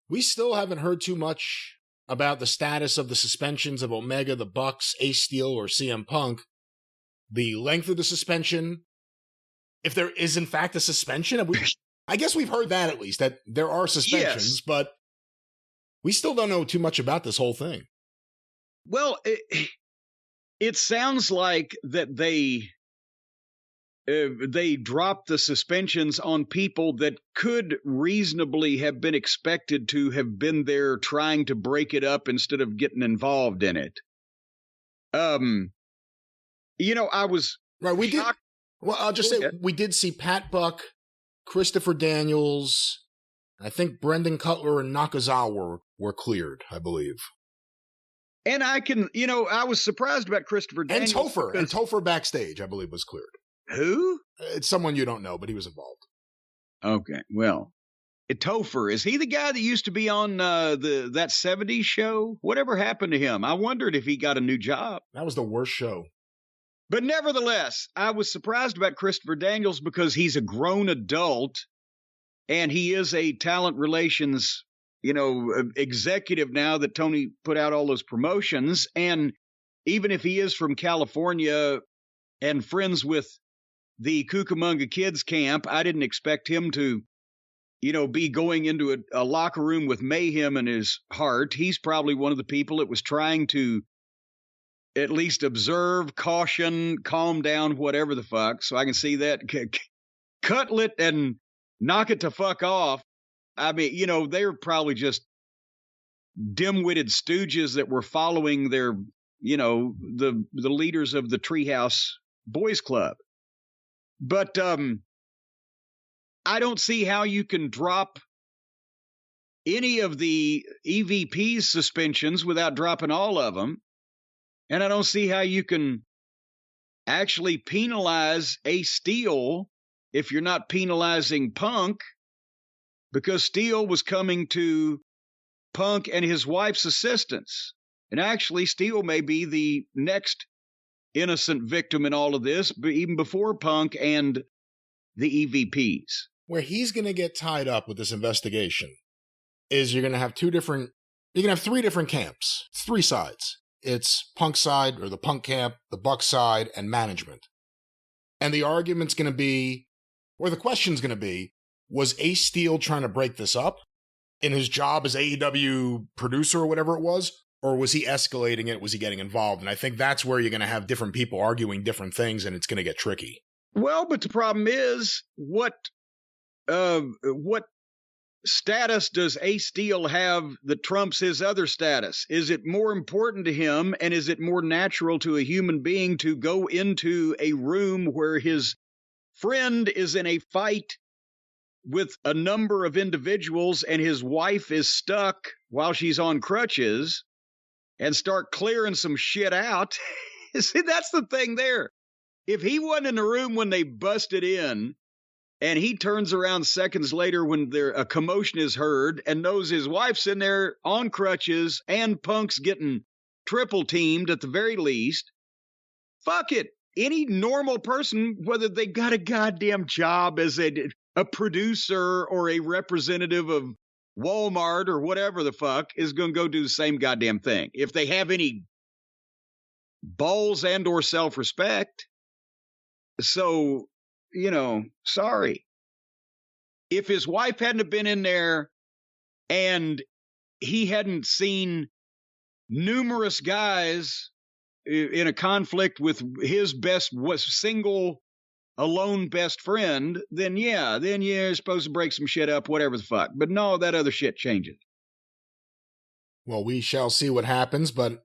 We still haven't heard too much about the status of the suspensions of Omega, the Bucks, Ace Steel, or CM Punk. The length of the suspension, if there is in fact a suspension, I guess we've heard that at least, that there are suspensions, yes. But we still don't know too much about this whole thing. Well, it sounds like that they dropped the suspensions on people that could reasonably have been expected to have been there trying to break it up instead of getting involved in it. I was right. We shocked. Well, I'll just say we did see Pat Buck, Christopher Daniels, I think Brendan Cutler and Nakazawa were cleared, I believe. And I was surprised about Christopher Daniels. And Topher backstage, I believe, was cleared. Who? It's someone you don't know, but he was involved. Okay, well, Topher, is he the guy that used to be on that 70s show? Whatever happened to him? I wondered if he got a new job. That was the worst show. But nevertheless, I was surprised about Christopher Daniels because he's a grown adult and he is a talent relations, executive now that Tony put out all those promotions. And even if he is from California and friends with the Cucamonga Kids camp, I didn't expect him to, be going into a locker room with mayhem in his heart. He's probably one of the people that was trying to at least observe, caution, calm down, whatever the fuck. So I can see that. Cutlet and knock it to fuck off. I mean, they're probably just dim-witted stooges that were following their, the leaders of the Treehouse Boys Club. But I don't see how you can drop any of the EVP's suspensions without dropping all of them. And I don't see how you can actually penalize Ace Steel if you're not penalizing Punk, because Steel was coming to Punk and his wife's assistance. And actually, Steel may be the next innocent victim in all of this, but even before Punk and the EVPs. Where he's going to get tied up with this investigation is you're going to have three different camps. It's 3 sides. It's Punk's side, or the Punk camp, the Buck side, and management. And the argument's going to be, or the question's going to be, was Ace Steel trying to break this up in his job as AEW producer or whatever it was? Or was he escalating it? Was he getting involved? And I think that's where you're going to have different people arguing different things, and it's going to get tricky. Well, but the problem is, what status does Ace Steel have that trumps his other status? Is it more important to him, and is it more natural to a human being to go into a room where his friend is in a fight with a number of individuals and his wife is stuck while she's on crutches, and start clearing some shit out? See, that's the thing there. If he wasn't in the room when they busted in, and he turns around seconds later when a commotion is heard and knows his wife's in there on crutches and Punk's getting triple teamed at the very least, fuck it. Any normal person, whether they got a goddamn job as a producer or a representative of Walmart or whatever the fuck, is going to go do the same goddamn thing. If they have any balls and or self-respect. So, sorry. If his wife hadn't have been in there and he hadn't seen numerous guys in a conflict with his single alone best friend, then you're supposed to break some shit up, whatever the fuck. But no, that other shit changes. Well, we shall see what happens, but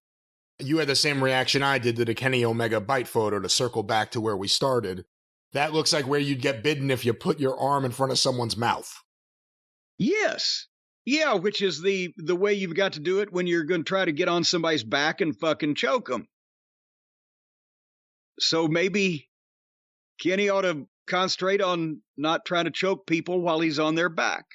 you had the same reaction I did to the Kenny Omega bite photo, to circle back to where we started. That looks like where you'd get bitten if you put your arm in front of someone's mouth. Yes. Yeah, which is the way you've got to do it when you're going to try to get on somebody's back and fucking choke them. So maybe Kenny ought to concentrate on not trying to choke people while he's on their back.